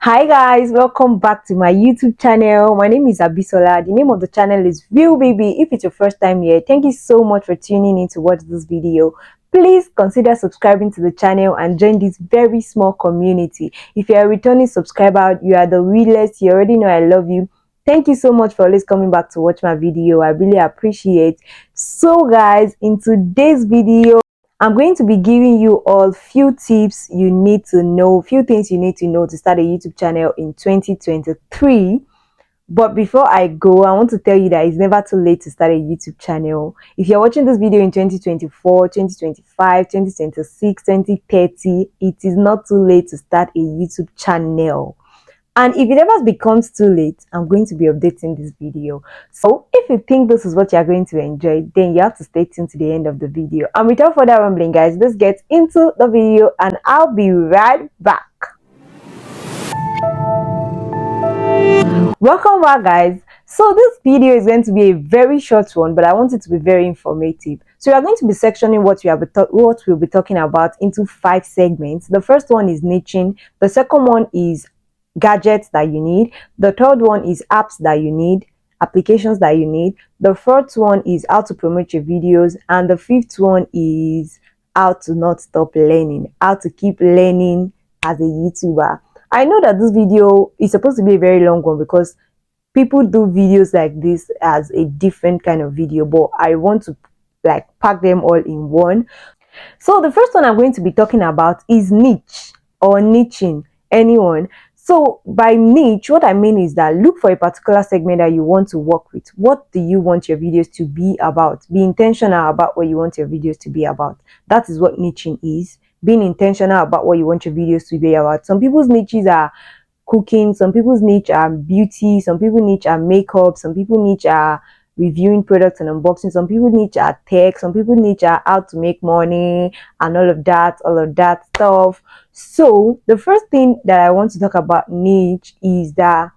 Hi guys, welcome back to my YouTube channel. My name is Abisola. The name of the channel is Real Baby. If it's your first time here, thank you so much for tuning in to watch this video. Please consider subscribing to the channel and join this very small community. If you're a returning subscriber, you are the realest. You already know I love you. Thank you so much for always coming back to watch my video. I really appreciate. So guys, in today's video, I'm going to be giving you all few tips you need to know, few things you need to know to start a YouTube channel in 2023. But before I go, I want to tell you that it's never too late to start a YouTube channel. If you're watching this video in 2024, 2025, 2026, 2030, it is not too late to start a YouTube channel. And if it ever becomes too late, I'm going to be updating this video. So if you think this is what you're going to enjoy, then you have to stay tuned to the end of the video. And without further rambling, guys, let's get into the video and I'll be right back. Welcome back, guys. So this video is going to be a very short one, but I want it to be very informative. So we are going to be sectioning what we'll be talking about into 5 segments. The first one is niching. The second one is gadgets that you need. The third one is apps that you need, applications that you need. The fourth one is how to promote your videos, and the fifth one is how to not stop learning, how to keep learning as a YouTuber. I know that this video is supposed to be a very long one because people do videos like this as a different kind of video, but I want to like pack them all in one. So the first one I'm going to be talking about is niche or niching. Anyone. So by niche, what I mean is that look for a particular segment that you want to work with. What do you want your videos to be about? Be intentional about what you want your videos to be about. That is what niching is. Being intentional about what you want your videos to be about. Some people's niches are cooking, some people's niche are beauty, some people niche are makeup, some people niche are reviewing products and unboxing, some people niche are tech, some people niche are how to make money and all of that stuff. So the first thing that I want to talk about niche is that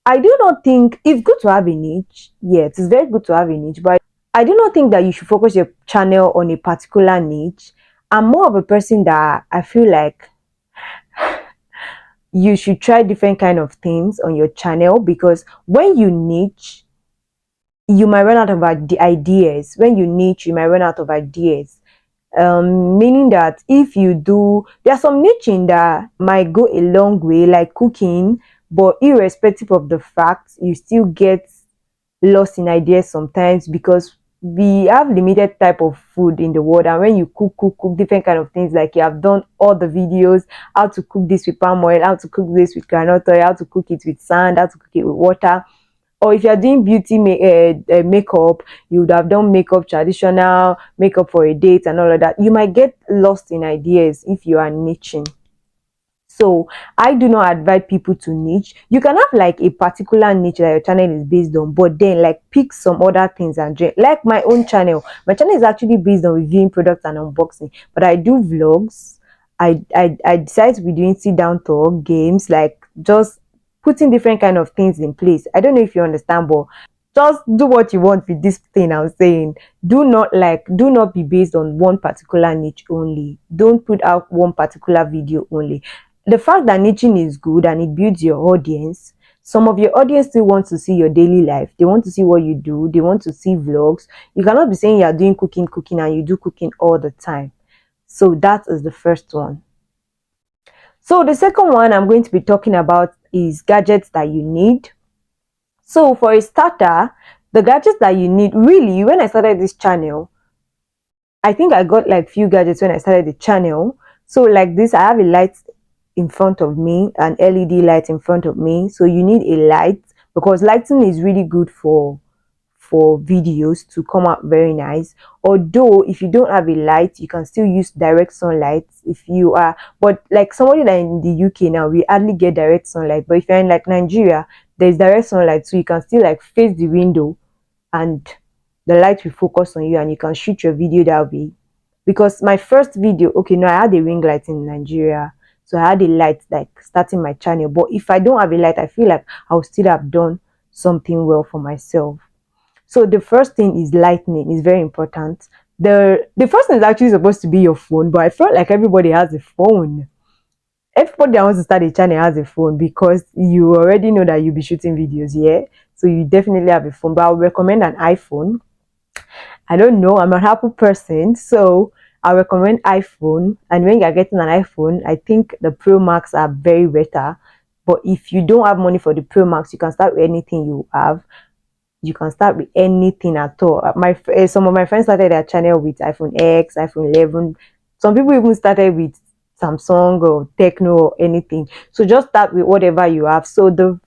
I do not think it's good to have a niche. Yeah, it is very good to have a niche, but I do not think that you should focus your channel on a particular niche. I'm more of a person that I feel like you should try different kind of things on your channel, because when you niche, you might run out of ideas. When you niche, you might run out of ideas. Meaning that if you do, there's some niching that might go a long way, like cooking, but irrespective of the fact, you still get lost in ideas sometimes, because we have limited type of food in the world, and when you cook different kind of things, like you have done all the videos, how to cook this with palm oil, how to cook this with groundnut oil, how to cook it with sand, how to cook it with water. Or if you're doing beauty makeup, you would have done makeup, traditional makeup for a date and all of that. You might get lost in ideas if you are niching. So I do not advise people to niche. You can have like a particular niche that your channel is based on, but then like pick some other things and join. Like my own channel, my channel is actually based on reviewing products and unboxing, but I do vlogs. I decided to be doing sit down talk, games, like just putting different kind of things in place. I don't know if you understand, but just do what you want with this thing I'm saying. Do not be based on one particular niche only. Don't put out one particular video only. The fact that niching is good and it builds your audience, some of your audience still want to see your daily life. They want to see what you do. They want to see vlogs. You cannot be saying you are doing cooking and you do cooking all the time. So that is the first one. So the second one I'm going to be talking about is gadgets that you need. So for a starter, the gadgets that you need, really, when I started this channel, I think I got like few gadgets when I started the channel. So like this, I have a light in front of me, an LED light in front of me. So you need a light, because lighting is really good for videos to come out very nice. Although if you don't have a light, you can still use direct sunlight if you are, but like somebody that in the UK now, we hardly get direct sunlight. But if you're in like Nigeria, there's direct sunlight, so you can still like face the window and the light will focus on you and you can shoot your video that way. Because my first video, okay, no, I had a ring light in Nigeria, so I had a light like starting my channel. But if I don't have a light, I feel like I'll still have done something well for myself. So the first thing is lightning. Is very important. The first thing is actually supposed to be your phone, but I felt like everybody has a phone. Everybody that wants to start a channel has a phone because you already know that you'll be shooting videos, yeah. So you definitely have a phone, but I would recommend an iPhone. I don't know, I'm an Apple person, so I recommend iPhone. And when you're getting an iPhone, I think the Pro Max are very better. But if you don't have money for the Pro Max, you can start with anything you have. You can start with anything at all. Some of my friends started their channel with iPhone X, iPhone 11. Some people even started with Samsung or Techno or anything. So just start with whatever you have. So the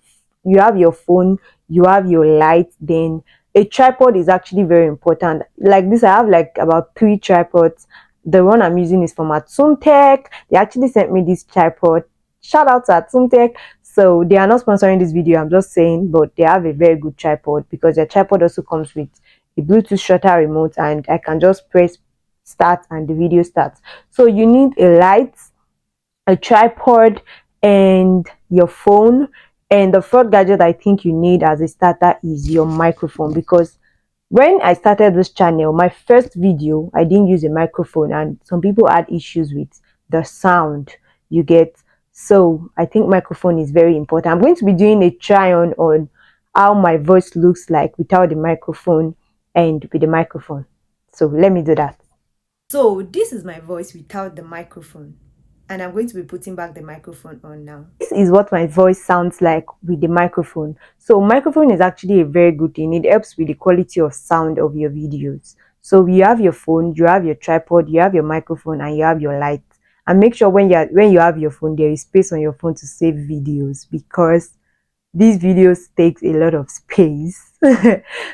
you have your phone, you have your light, then a tripod is actually very important. Like this, I have like about 3 tripods. The one I'm using is from Atum Tech. They actually sent me this tripod. Shout out to Atum Tech. So they are not sponsoring this video, I'm just saying, but they have a very good tripod because their tripod also comes with a Bluetooth shutter remote, and I can just press start and the video starts. So you need a light, a tripod, and your phone. And the third gadget I think you need as a starter is your microphone, because when I started this channel, my first video, I didn't use a microphone, and some people had issues with the sound you get. So I think microphone is very important. I'm going to be doing a try on how my voice looks like without the microphone and with the microphone. So let me do that. So this is my voice without the microphone, and I'm going to be putting back the microphone on now. This is what my voice sounds like with the microphone. So microphone is actually a very good thing. It helps with the quality of sound of your videos. So you have your phone, you have your tripod, you have your microphone, and you have your light. And make sure when you have your phone, there is space on your phone to save videos, because these videos takes a lot of space.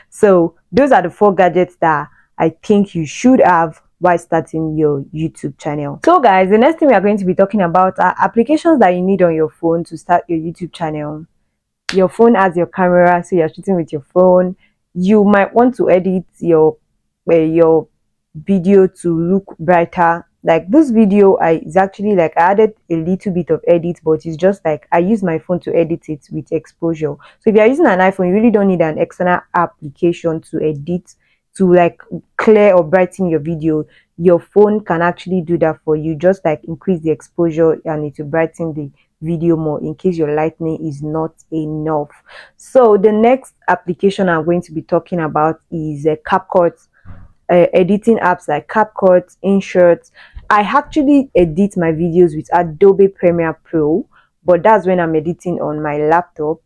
So those are the 4 gadgets that I think you should have while starting your YouTube channel. So guys, the next thing we are going to be talking about are applications that you need on your phone to start your YouTube channel. Your phone has your camera, so you're shooting with your phone. You might want to edit your video to look brighter. Like this video, is actually like I added a little bit of edit, but it's just like I use my phone to edit it with exposure. So if you're using an iPhone, you really don't need an external application to edit, to like clear or brighten your video. Your phone can actually do that for you. Just like increase the exposure and it will brighten the video more in case your lighting is not enough. So the next application I'm going to be talking about is CapCut. Editing apps like CapCut, InShot. I actually edit my videos with Adobe Premiere Pro, but that's when I'm editing on my laptop.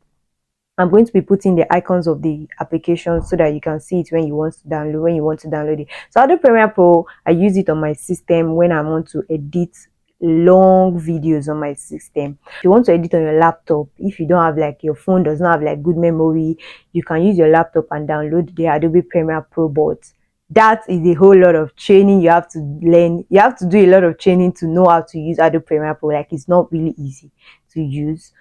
I'm going to be putting the icons of the application so that you can see it when you want to download it. So Adobe Premiere Pro, I use it on my system when I want to edit long videos on my system. If you want to edit on your laptop, if you don't have like your phone does not have like good memory, you can use your laptop and download the Adobe Premiere Pro. But that is a whole lot of training you have to learn. You have to do a lot of training to know how to use Adobe Premiere Pro. Like it's not really easy to use.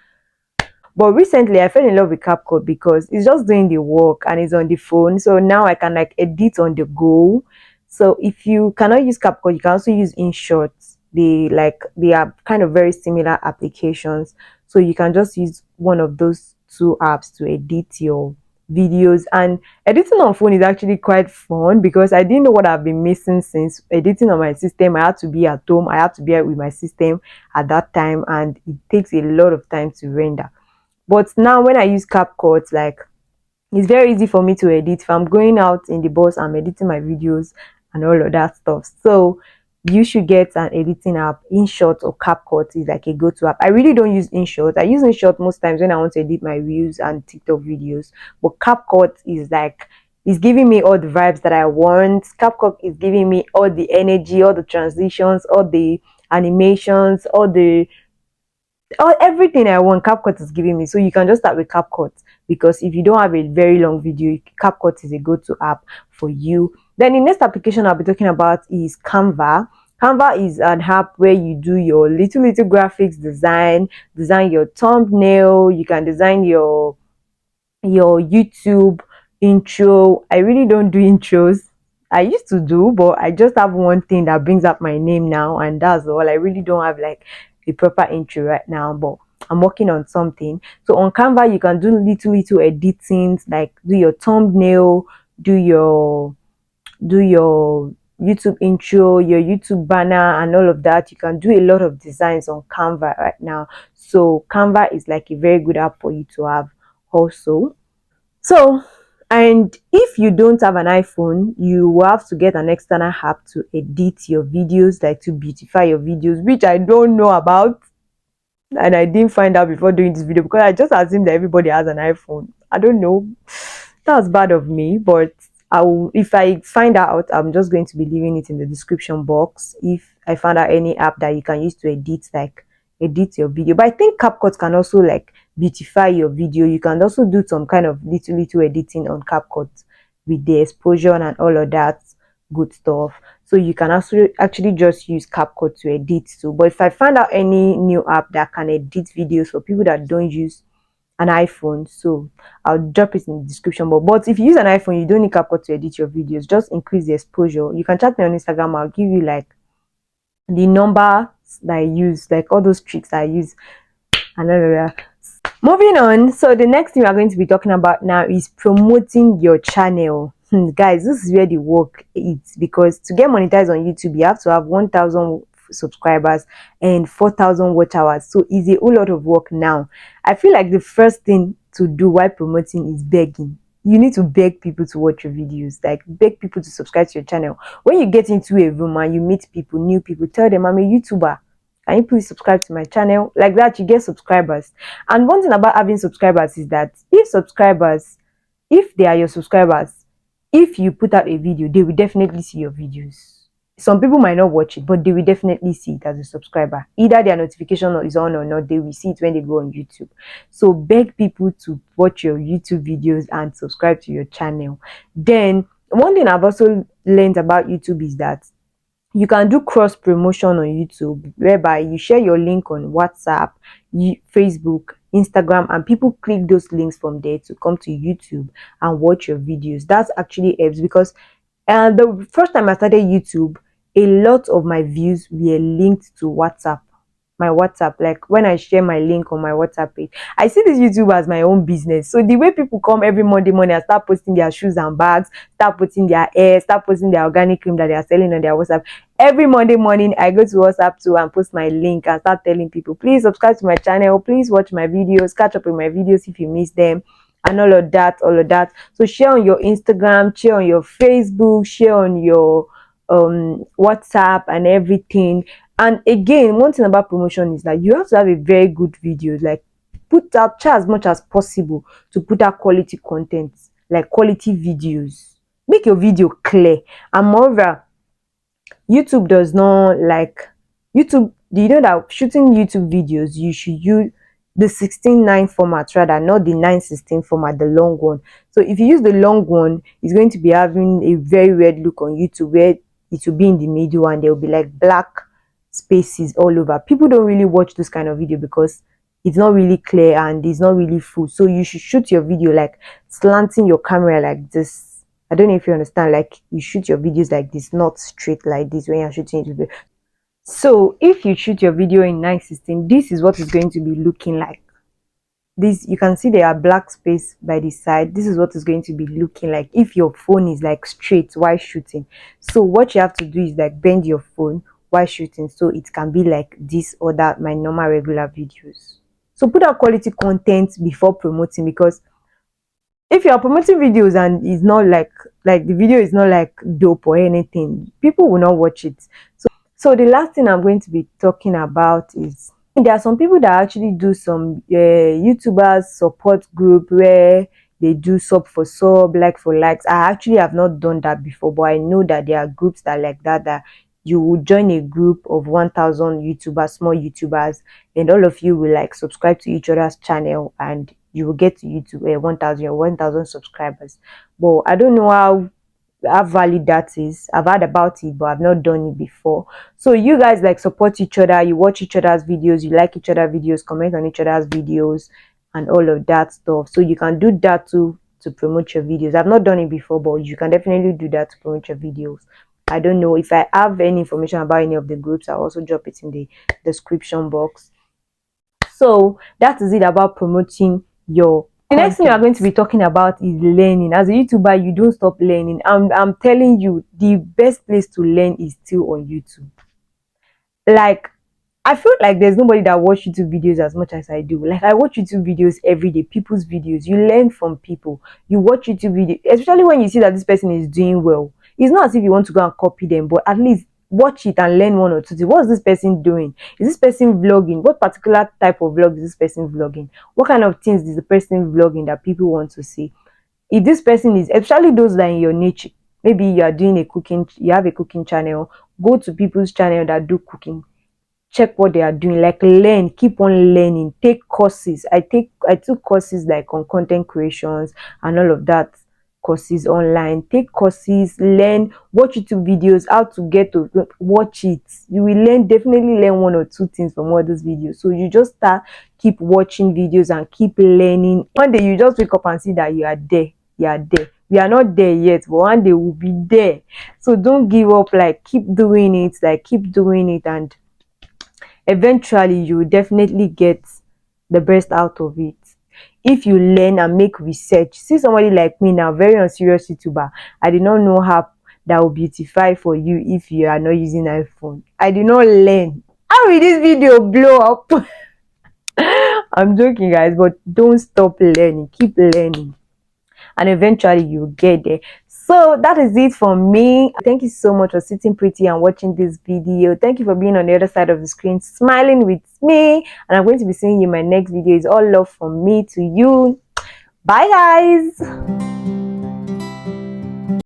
But recently I fell in love with CapCut because it's just doing the work and it's on the phone. So now I can like edit on the go. So if you cannot use CapCut, you can also use InShot. They are kind of very similar applications. So you can just use one of those 2 apps to edit your videos. And editing on phone is actually quite fun because I didn't know what I've been missing since editing on my system. I had to be at home, I had to be with my system at that time, and it takes a lot of time to render. But now when I use CapCut, like it's very easy for me to edit. If I'm going out in the bus, I'm editing my videos and all of that stuff. So you should get an editing app. InShot or CapCut is like a go-to app. I really don't use InShot. I use InShot most times when I want to edit my reels and TikTok videos. But CapCut is like it's giving me all the vibes that I want. CapCut is giving me all the energy, all the transitions, all the animations, everything I want. CapCut is giving me. So you can just start with CapCut, because if you don't have a very long video, CapCut is a go-to app for you. Then the next application I'll be talking about is Canva. Canva is an app where you do your little graphics design your thumbnail. You can design your YouTube intro. I really don't do intros. I used to do, but I just have one thing that brings up my name now, and that's all. I really don't have like a proper intro right now, but I'm working on something. So on Canva, you can do little editings, like do your thumbnail, do your YouTube intro, your YouTube banner, and all of that. You can do a lot of designs on Canva right now. So Canva is like a very good app for you to have also. So, and if you don't have an iPhone, you will have to get an external app to edit your videos, like to beautify your videos, which I don't know about, and I didn't find out before doing this video because I just assumed that everybody has an iPhone. I don't know. That's bad of me, but I will, if I find out, I'm just going to be leaving it in the description box. If I find out any app that you can use to edit, like edit your video. But I think CapCut can also like beautify your video. You can also do some kind of little editing on CapCut with the exposure and all of that good stuff. So you can actually just use CapCut to edit too. But if I find out any new app that can edit videos for people that don't use an iPhone, so I'll drop it in the description box. But if you use an iPhone, you don't need CapCut to edit your videos. Just increase the exposure. You can chat me on Instagram. I'll give you like the number that I use, like all those tricks I use, and all of that. Moving on, so the next thing we're going to be talking about now is promoting your channel. Guys, this is where the work is, because to get monetized on YouTube, you have to have 1,000 subscribers and 4,000 watch hours. So it's a whole lot of work now. I feel like the first thing to do while promoting is begging. You need to beg people to watch your videos, like beg people to subscribe to your channel. When you get into a room and you meet people, new people, tell them, I'm a YouTuber. Can you please subscribe to my channel? Like that, you get subscribers. And one thing about having subscribers is that if they are your subscribers, if you put out a video, they will definitely see your videos. Some people might not watch it, but they will definitely see it as a subscriber. Either their notification is on or not, they will see it when they go on YouTube. So beg people to watch your YouTube videos and subscribe to your channel. Then one thing I've also learned about YouTube is that you can do cross promotion on YouTube, whereby you share your link on WhatsApp, Facebook, Instagram, and people click those links from there to come to YouTube and watch your videos. That's actually helps, because the first time I started YouTube, a lot of my views were linked to WhatsApp. My WhatsApp, like when I share my link on my WhatsApp page, I see this YouTube as my own business. So the way people come every Monday morning and start posting their shoes and bags, start posting their hair, start posting their organic cream that they are selling on their WhatsApp. Every Monday morning, I go to WhatsApp too and post my link and start telling people, please subscribe to my channel, please watch my videos, catch up with my videos if you miss them, and all of that. So share on your Instagram, share on your Facebook, share on your WhatsApp and everything. And again, one thing about promotion is that you have to have a very good video, like try as much as possible to put out quality content, like quality videos. Make your video clear. And moreover, YouTube does not like YouTube. Do you know that shooting YouTube videos, you should use the 16:9 format rather, not the 9:16 format, the long one. So if you use the long one, it's going to be having a very weird look on YouTube, where it will be in the middle and there will be like black spaces all over. People don't really watch this kind of video because it's not really clear and it's not really full. So you should shoot your video like slanting your camera like this. I don't know if you understand, like you shoot your videos like this, not straight like this when you're shooting it. So if you shoot your video in 9:16, this is what it's going to be looking like. This, you can see there are black space by the side. This is what it's going to be looking like if your phone is like straight while shooting. So what you have to do is like bend your phone while shooting, so it can be like this or that, my normal regular videos. So put out quality content before promoting, because if you are promoting videos and it's not like the video is not like dope or anything, people will not watch it. So the last thing I'm going to be talking about is, there are some people that actually do some YouTubers support group where they do sub for sub, like for likes. I actually have not done that before, but I know that there are groups that like that you will join a group of 1,000 YouTubers, small YouTubers, and all of you will like subscribe to each other's channel, and you will get to YouTube 1,000 subscribers. But I don't know how valid that is. I've heard about it, but I've not done it before. So you guys like support each other, you watch each other's videos, you like each other's videos, comment on each other's videos, and all of that stuff. So you can do that too to promote your videos. I've not done it before, but you can definitely do that to promote your videos. I don't know if I have any information about any of the groups. I'll also drop it in the description box. So that is it about promoting your The next thing we are content. going to be talking about is learning. As a YouTuber, you don't stop learning. I'm telling you, the best place to learn is still on YouTube. Like, I feel like there's nobody that watch YouTube videos as much as I do. Like, I watch YouTube videos every day, people's videos. You learn from people. You watch YouTube videos, especially when you see that this person is doing well. It's not as if you want to go and copy them, but at least watch it and learn one or two things. What's this person doing? Is this person vlogging? What particular type of vlog is this person vlogging? What kind of things is the person vlogging that people want to see? If this person is, especially those that are in your niche, maybe you are doing a cooking, you have a cooking channel, go to people's channel that do cooking, check what they are doing, like learn, keep on learning, take courses. I took courses like on content creations and all of that, courses online. Take courses, learn, watch YouTube videos, how to get to watch it. You will learn, definitely learn one or two things from all those videos. So you just start, keep watching videos and keep learning. One day you just wake up and see that you are there. You are there. We are not there yet, but one day we'll be there. So don't give up, like keep doing it, like keep doing it, and eventually you will definitely get the best out of it. If you learn and make research, see somebody like me now, very unserious YouTuber. I did not know how that will beautify for you if you are not using iPhone. I did not learn. How will this video blow up? I'm joking, guys, but don't stop learning. Keep learning, and eventually you'll get there. So that is it for me. Thank you so much for sitting pretty and watching this video. Thank you for being on the other side of the screen smiling with me, and I'm going to be seeing you in my next video. It's all love from me to you. Bye, guys.